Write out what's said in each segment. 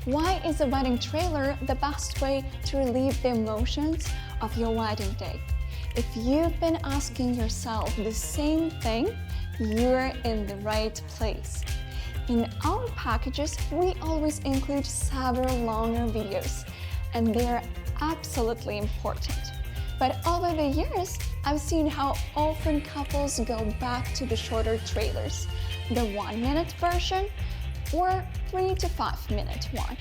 Why is a wedding trailer the best way to relieve the emotions of your wedding day? If you've been asking yourself the same thing, you're in the right place. In our packages, we always include several longer videos, and they're absolutely important. But over the years, I've seen how often couples go back to the shorter trailers, the 1-minute version or 3 to 5 minute one.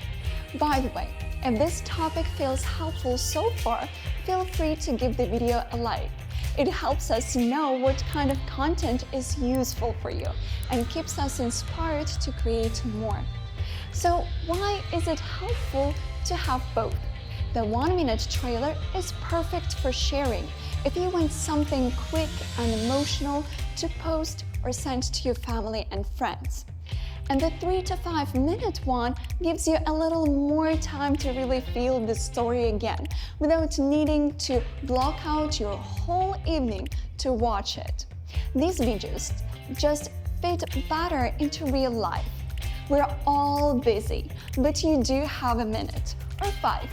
By the way, if this topic feels helpful so far, feel free to give the video a like. It helps us know what kind of content is useful for you and keeps us inspired to create more. So why is it helpful to have both? The 1-minute trailer is perfect for sharing if you want something quick and emotional to post or send to your family and friends. And the 3 to 5 minute one gives you a little more time to really feel the story again without needing to block out your whole evening to watch it. These videos just fit better into real life. We're all busy, but you do have a minute or 5.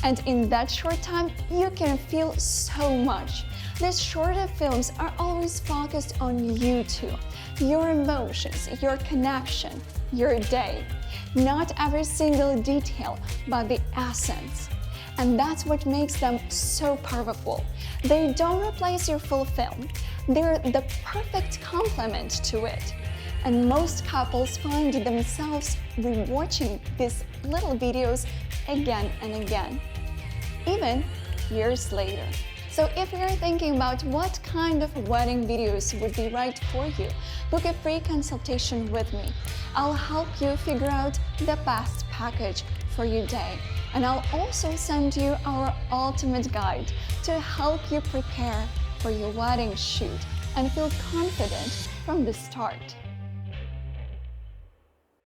And in that short time, you can feel so much. These shorter films are always focused on you two, your emotions, your connection, your day. Not every single detail, but the essence. And that's what makes them so powerful. They don't replace your full film. They're the perfect complement to it. And most couples find themselves rewatching these little videos again and again, even years later. So if you're thinking about what kind of wedding videos would be right for you, book a free consultation with me. I'll help you figure out the best package for your day. And I'll also send you our ultimate guide to help you prepare for your wedding shoot and feel confident from the start.